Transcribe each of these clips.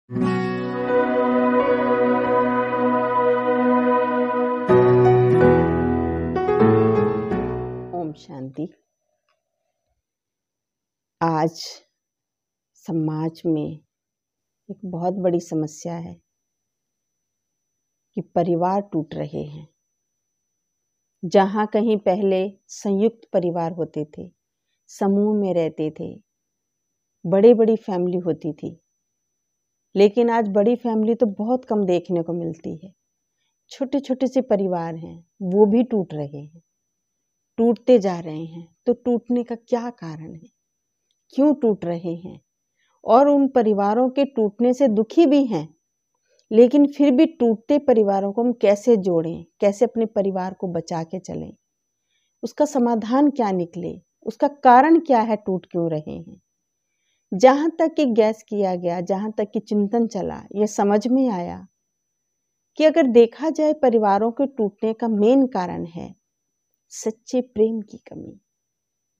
ओम शांति। आज समाज में एक बहुत बड़ी समस्या है कि परिवार टूट रहे हैं। जहाँ कहीं पहले संयुक्त परिवार होते थे, समूह में रहते थे, बड़ी बड़ी फैमिली होती थी, लेकिन आज बड़ी फैमिली तो बहुत कम देखने को मिलती है। छोटे छोटे से परिवार हैं, वो भी टूट रहे हैं, टूटते जा रहे हैं। तो टूटने का क्या कारण है, क्यों टूट रहे हैं? और उन परिवारों के टूटने से दुखी भी हैं, लेकिन फिर भी टूटते परिवारों को हम कैसे जोड़ें, कैसे अपने परिवार को बचा के चलें, उसका समाधान क्या निकले, उसका कारण क्या है, टूट क्यों रहे हैं। जहाँ तक कि गैस किया गया, जहाँ तक कि चिंतन चला, ये समझ में आया कि अगर देखा जाए परिवारों के टूटने का मेन कारण है सच्चे प्रेम की कमी,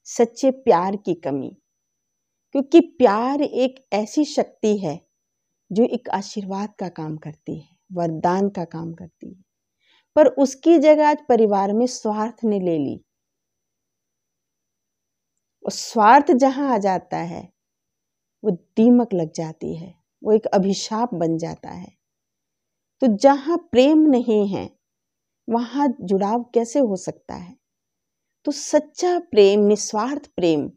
सच्चे प्यार की कमी। क्योंकि प्यार एक ऐसी शक्ति है जो एक आशीर्वाद का काम करती है, वरदान का काम करती है, पर उसकी जगह आज परिवार में स्वार्थ ने ले ली। और स्वार्थ जहां आ जाता है वो दीमक लग जाती है, वो एक अभिशाप बन जाता है। तो जहां प्रेम नहीं है वहां जुड़ाव कैसे हो सकता है? तो सच्चा प्रेम, निस्वार्थ प्रेम,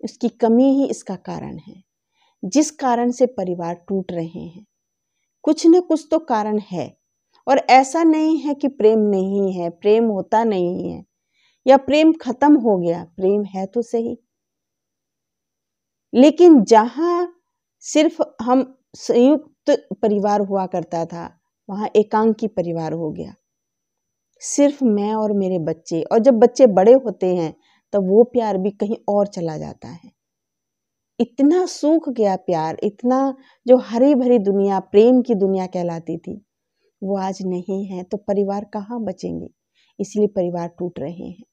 उसकी कमी ही इसका कारण है, जिस कारण से परिवार टूट रहे हैं। कुछ न कुछ तो कारण है। और ऐसा नहीं है कि प्रेम नहीं है, प्रेम होता नहीं है, या प्रेम खत्म हो गया। प्रेम है तो सही, लेकिन जहां सिर्फ हम संयुक्त परिवार हुआ करता था, वहां एकांकी परिवार हो गया, सिर्फ मैं और मेरे बच्चे। और जब बच्चे बड़े होते हैं तब वो प्यार भी कहीं और चला जाता है। इतना सूख गया प्यार, इतना जो हरी भरी दुनिया, प्रेम की दुनिया कहलाती थी, वो आज नहीं है। तो परिवार कहाँ बचेंगे? इसलिए परिवार टूट रहे हैं।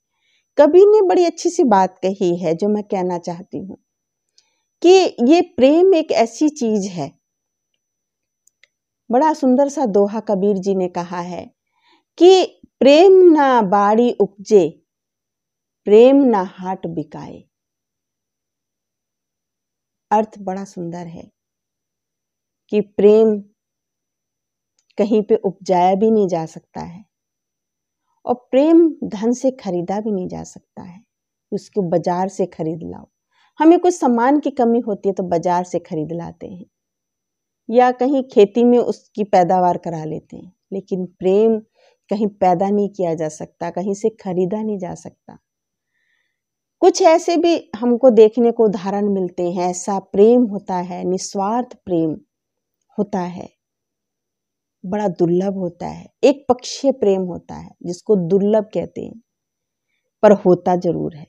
कबीर ने बड़ी अच्छी सी बात कही है जो मैं कहना चाहती हूँ कि ये प्रेम एक ऐसी चीज है। बड़ा सुंदर सा दोहा कबीर जी ने कहा है कि प्रेम ना बाड़ी उपजे, प्रेम ना हाट बिकाए। अर्थ बड़ा सुंदर है कि प्रेम कहीं पे उपजाया भी नहीं जा सकता है, और प्रेम धन से खरीदा भी नहीं जा सकता है। उसको बाजार से खरीद लाओ। हमें कुछ सामान की कमी होती है तो बाजार से खरीद लाते हैं, या कहीं खेती में उसकी पैदावार करा लेते हैं, लेकिन प्रेम कहीं पैदा नहीं किया जा सकता, कहीं से खरीदा नहीं जा सकता। कुछ ऐसे भी हमको देखने को उदाहरण मिलते हैं। ऐसा प्रेम होता है, निस्वार्थ प्रेम होता है, बड़ा दुर्लभ होता है। एक पक्षीय प्रेम होता है जिसको दुर्लभ कहते हैं, पर होता जरूर है।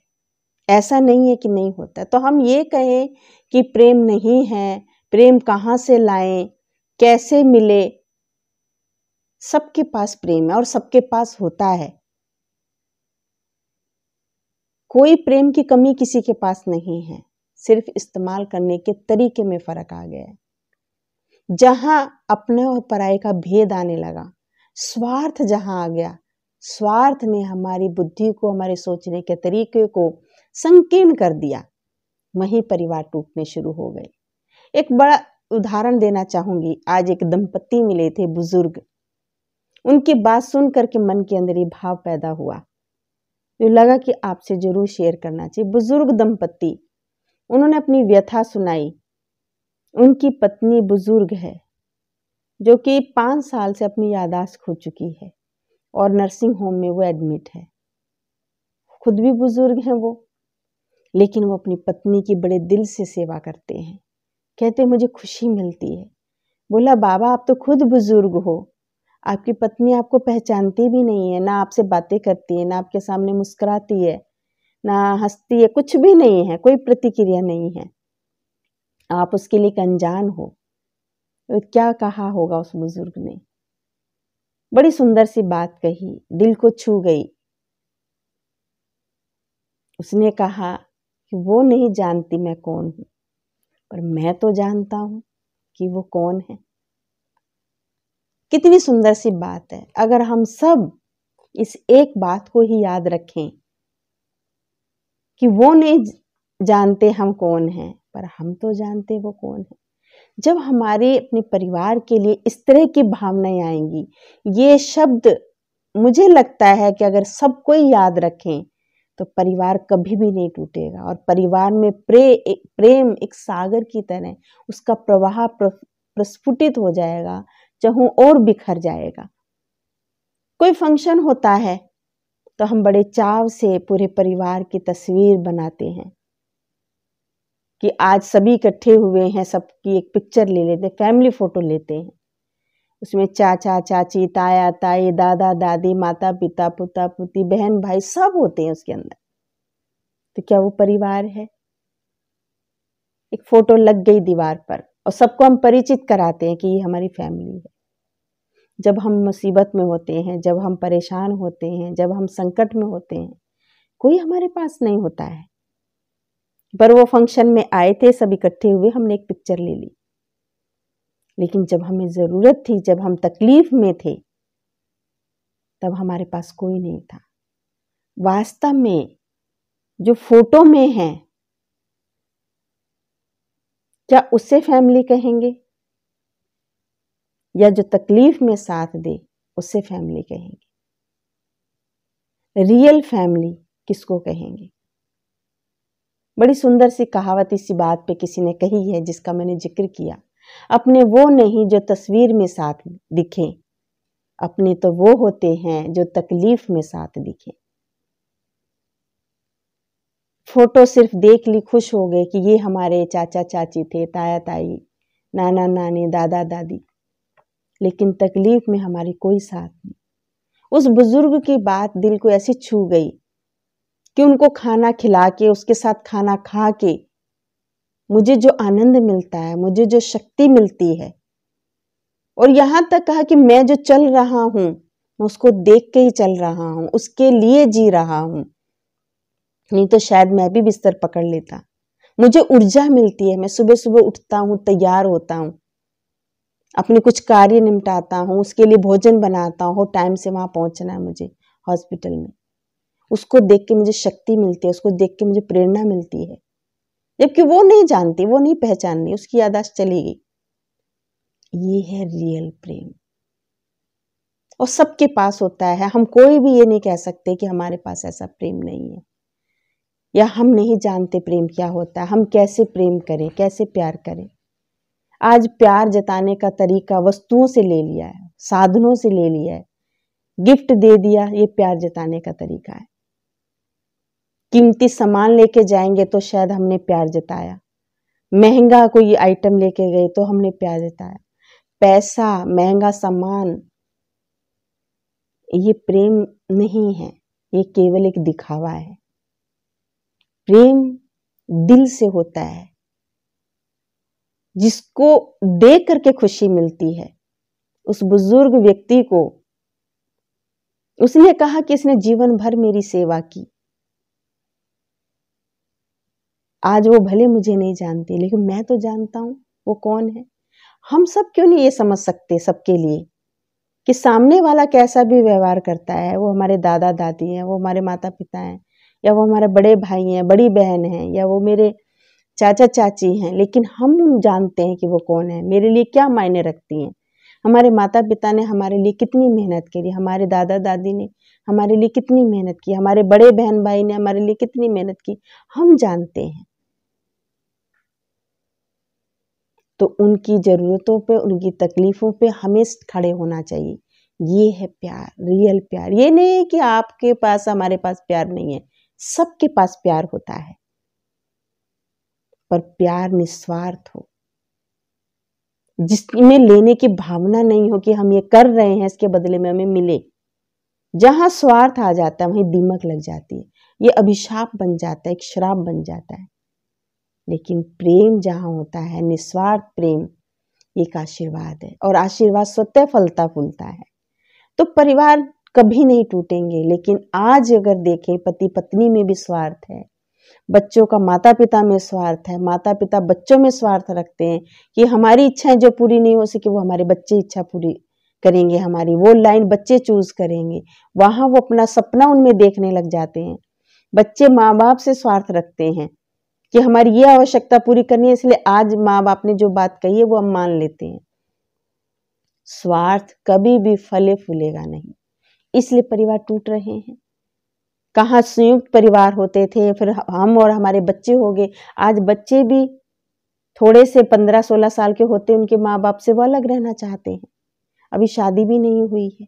ऐसा नहीं है कि नहीं होता। तो हम ये कहें कि प्रेम नहीं है, प्रेम कहाँ से लाएं, कैसे मिले? सबके पास प्रेम है और सबके पास होता है। कोई प्रेम की कमी किसी के पास नहीं है, सिर्फ इस्तेमाल करने के तरीके में फर्क आ गया है। जहां अपने और पराये का भेद आने लगा, स्वार्थ जहां आ गया, स्वार्थ ने हमारी बुद्धि को, हमारे सोचने के तरीके को संकीर्ण कर दिया, वहीं परिवार टूटने शुरू हो गए। एक बड़ा उदाहरण देना चाहूंगी। आज एक दंपत्ति मिले थे, बुजुर्ग। उनकी बात सुन करके मन के अंदर ये भाव पैदा हुआ, जो लगा कि आपसे जरूर शेयर करना चाहिए। बुजुर्ग दंपत्ति, उन्होंने अपनी व्यथा सुनाई। उनकी पत्नी बुजुर्ग है, जो कि 5 साल से अपनी याददाश्त खो चुकी है और नर्सिंग होम में वो एडमिट है। खुद भी बुजुर्ग हैं वो, लेकिन वो अपनी पत्नी की बड़े दिल से सेवा करते हैं। कहते मुझे खुशी मिलती है। बोला बाबा आप तो खुद बुजुर्ग हो, आपकी पत्नी आपको पहचानती भी नहीं है, ना आपसे बातें करती है, ना आपके सामने मुस्कुराती है, ना हंसती है, कुछ भी नहीं है, कोई प्रतिक्रिया नहीं है, आप उसके लिए एक अनजान हो। तो क्या कहा होगा उस बुजुर्ग ने? बड़ी सुंदर सी बात कही, दिल को छू गई। उसने कहा कि वो नहीं जानती मैं कौन हूं, पर मैं तो जानता हूं कि वो कौन है। कितनी सुंदर सी बात है। अगर हम सब इस एक बात को ही याद रखें कि वो नहीं जानते हम कौन हैं, पर हम तो जानते वो कौन है। जब हमारे अपने परिवार के लिए इस तरह की भावनाएं आएंगी, ये शब्द मुझे लगता है कि अगर सब कोई याद रखें तो परिवार कभी भी नहीं टूटेगा। और परिवार में प्रेम एक सागर की तरह उसका प्रवाह प्रस्फुटित हो जाएगा, चाहूं और बिखर जाएगा। कोई फंक्शन होता है तो हम बड़े चाव से पूरे परिवार की तस्वीर बनाते हैं कि आज सभी इकट्ठे हुए हैं, सबकी एक पिक्चर ले लेते हैं, फैमिली फोटो लेते हैं। उसमें चाचा चाची, ताया ताई, दादा दादी, माता पिता, पुता पुती, बहन भाई सब होते हैं उसके अंदर। तो क्या वो परिवार है? एक फोटो लग गई दीवार पर और सबको हम परिचित कराते हैं कि ये हमारी फैमिली है। जब हम मुसीबत में होते हैं, जब हम परेशान होते हैं, जब हम संकट में होते हैं, कोई हमारे पास नहीं होता है, पर वो फंक्शन में आए थे, सब इकट्ठे हुए, हमने एक पिक्चर ले ली। लेकिन जब हमें जरूरत थी, जब हम तकलीफ में थे, तब हमारे पास कोई नहीं था। वास्तव में जो फोटो में है, क्या उसे फैमिली कहेंगे? या जो तकलीफ में साथ दे उसे फैमिली कहेंगे? रियल फैमिली किसको कहेंगे? बड़ी सुंदर सी कहावत इसी बात पे किसी ने कही है, जिसका मैंने जिक्र किया। अपने वो नहीं जो तस्वीर में साथ दिखे, अपने तो वो होते हैं जो तकलीफ में साथ दिखे। फोटो सिर्फ देख ली, खुश हो गए कि ये हमारे चाचा चाची थे, ताया ताई, नाना नानी, दादा दादी, लेकिन तकलीफ में हमारी कोई साथ नहीं। उस बुजुर्ग की बात दिल को ऐसी छू गई कि उनको खाना खिला के, उसके साथ खाना खा के मुझे जो आनंद मिलता है, मुझे जो शक्ति मिलती है, और यहां तक कहा कि मैं जो चल रहा हूं, मैं उसको देख के ही चल रहा हूं, उसके लिए जी रहा हूं, नहीं तो शायद मैं भी बिस्तर पकड़ लेता। मुझे ऊर्जा मिलती है, मैं सुबह सुबह उठता हूं, तैयार होता हूं, अपने कुछ कार्य निपटाता हूं, उसके लिए भोजन बनाता हूं, टाइम से वहां पहुंचना है मुझे हॉस्पिटल में। उसको देख के मुझे शक्ति मिलती है, उसको देख के मुझे प्रेरणा मिलती है। जबकि वो नहीं जानती, वो नहीं पहचानती, उसकी याददाश्त चली गई। ये है रियल प्रेम, और सबके पास होता है। हम कोई भी ये नहीं कह सकते कि हमारे पास ऐसा प्रेम नहीं है, या हम नहीं जानते प्रेम क्या होता है, हम कैसे प्रेम करें, कैसे प्यार करें। आज प्यार जताने का तरीका वस्तुओं से ले लिया है, साधनों से ले लिया है, गिफ्ट दे दिया, ये प्यार जताने का तरीका है। कीमती सामान लेके जाएंगे तो शायद हमने प्यार जताया, महंगा कोई आइटम लेके गए तो हमने प्यार जताया। पैसा, महंगा सामान, ये प्रेम नहीं है, ये केवल एक दिखावा है। प्रेम दिल से होता है, जिसको देख करके खुशी मिलती है। उस बुजुर्ग व्यक्ति को, उसने कहा कि इसने जीवन भर मेरी सेवा की। आज वो भले मुझे नहीं जानती, लेकिन मैं तो जानता हूं वो कौन है। हम सब क्यों नहीं ये समझ सकते सबके लिए कि सामने वाला कैसा भी व्यवहार करता है, वो हमारे दादा दादी हैं, वो हमारे माता पिता हैं, या वो हमारे बड़े भाई हैं, बड़ी बहन हैं, या वो मेरे चाचा चाची हैं, लेकिन हम जानते हैं कि वो कौन है, मेरे लिए क्या मायने रखती हैं। हमारे माता पिता ने हमारे लिए कितनी मेहनत करी, हमारे दादा दादी ने हमारे लिए कितनी मेहनत की, हमारे बड़े बहन भाई ने हमारे लिए कितनी मेहनत की, हम जानते हैं। तो उनकी जरूरतों पे, उनकी तकलीफों पे हमें खड़े होना चाहिए। ये है प्यार, रियल प्यार। ये नहीं है कि आपके पास, हमारे पास प्यार नहीं है, सबके पास प्यार होता है, पर प्यार निस्वार्थ हो, जिसमें लेने की भावना नहीं हो कि हम ये कर रहे हैं इसके बदले में हमें मिले। जहां स्वार्थ आ जाता है वहीं दीमक लग जाती है, ये अभिशाप बन जाता है, एक श्राप बन जाता है। लेकिन प्रेम जहां होता है, निस्वार्थ प्रेम, एक आशीर्वाद है, और आशीर्वाद स्वतः फलता फूलता है। तो परिवार कभी नहीं टूटेंगे। लेकिन आज अगर देखें, पति पत्नी में भी स्वार्थ है, बच्चों का माता पिता में स्वार्थ है, माता पिता बच्चों में स्वार्थ रखते हैं कि हमारी इच्छाएं जो पूरी नहीं हो सकी वो हमारे बच्चे इच्छा पूरी करेंगे, हमारी वो लाइन बच्चे चूज करेंगे, वहां वो अपना सपना उनमें देखने लग जाते हैं। बच्चे माँ बाप से स्वार्थ रखते हैं कि हमारी ये आवश्यकता पूरी करनी है, इसलिए आज माँ बाप ने जो बात कही है वो हम मान लेते हैं। स्वार्थ कभी भी फले फूलेगा नहीं, इसलिए परिवार टूट रहे हैं। कहाँ संयुक्त परिवार होते थे, फिर हम और हमारे बच्चे हो गए। आज बच्चे भी थोड़े से 15-16 साल के होते उनके माँ बाप से वो अलग रहना चाहते हैं, अभी शादी भी नहीं हुई है।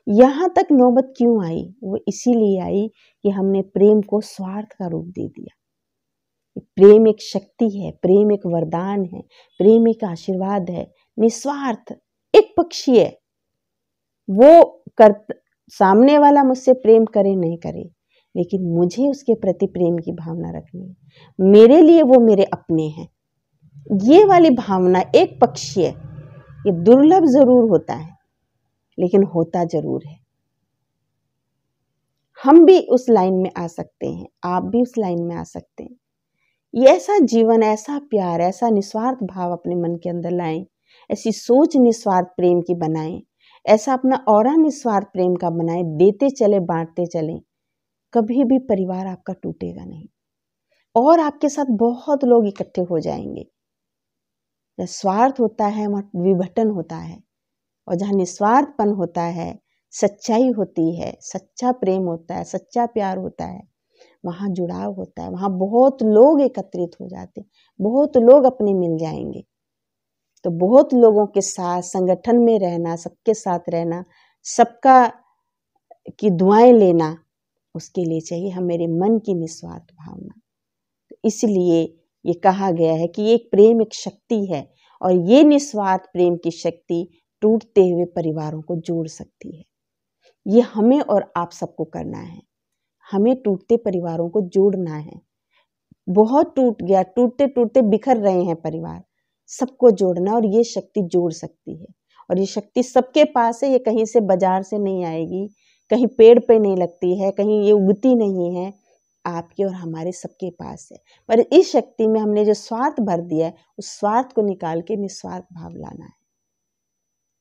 यहाँ तक नौबत क्यों आई? वो इसीलिए आई कि हमने प्रेम को स्वार्थ का रूप दे दिया। प्रेम एक शक्ति है, प्रेम एक वरदान है, प्रेम एक आशीर्वाद है, निस्वार्थ, एक पक्षीय। वो कर सामने वाला मुझसे प्रेम करे नहीं करे, लेकिन मुझे उसके प्रति प्रेम की भावना रखनी है। मेरे लिए वो मेरे अपने हैं। ये वाली भावना एक पक्षीय, ये दुर्लभ जरूर होता है लेकिन होता जरूर है। हम भी उस लाइन में आ सकते हैं, आप भी उस लाइन में आ सकते हैं। ये ऐसा जीवन, ऐसा प्यार, ऐसा निस्वार्थ भाव अपने मन के अंदर लाएं, ऐसी सोच निस्वार्थ प्रेम की बनाएं, ऐसा अपना ऑरा निस्वार्थ प्रेम का बनाएं, देते चले बांटते चलें। कभी भी परिवार आपका टूटेगा नहीं और आपके साथ बहुत लोग इकट्ठे हो जाएंगे। जहाँ स्वार्थ होता है वहाँ विघटन होता है, और जहाँ निस्वार्थपन होता है, सच्चाई होती है, सच्चा प्रेम होता है, सच्चा प्यार होता है, वहाँ जुड़ाव होता है, वहाँ बहुत लोग एकत्रित हो जाते हैं, बहुत लोग अपने मिल जाएंगे। तो बहुत लोगों के साथ संगठन में रहना, सबके साथ रहना, सबका की दुआएं लेना, उसके लिए चाहिए हमारे मन की निस्वार्थ भावना। तो इसलिए ये कहा गया है कि एक प्रेम एक शक्ति है, और ये निस्वार्थ प्रेम की शक्ति टूटते हुए परिवारों को जोड़ सकती है। ये हमें और आप सबको करना है, हमें टूटते परिवारों को जोड़ना है। बहुत टूट गया, टूटते टूटते बिखर रहे हैं परिवार, सबको जोड़ना, और ये शक्ति जोड़ सकती है। और ये शक्ति सबके पास है, ये कहीं से बाजार से नहीं आएगी, कहीं पेड़ पे नहीं लगती है, कहीं ये उगती नहीं है, आपके और हमारे सबके पास है। पर इस शक्ति में हमने जो स्वार्थ भर दिया है, उस स्वार्थ को निकाल के निस्वार्थ भाव लाना है।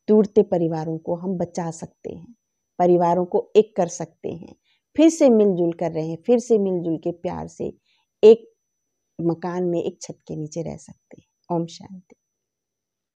टूटते परिवारों को हम बचा सकते हैं, परिवारों को एक कर सकते हैं, फिर से मिलजुल कर रहे हैं, फिर से मिलजुल के प्यार से एक मकान में एक छत के नीचे रह सकते हैं। ओम शांति।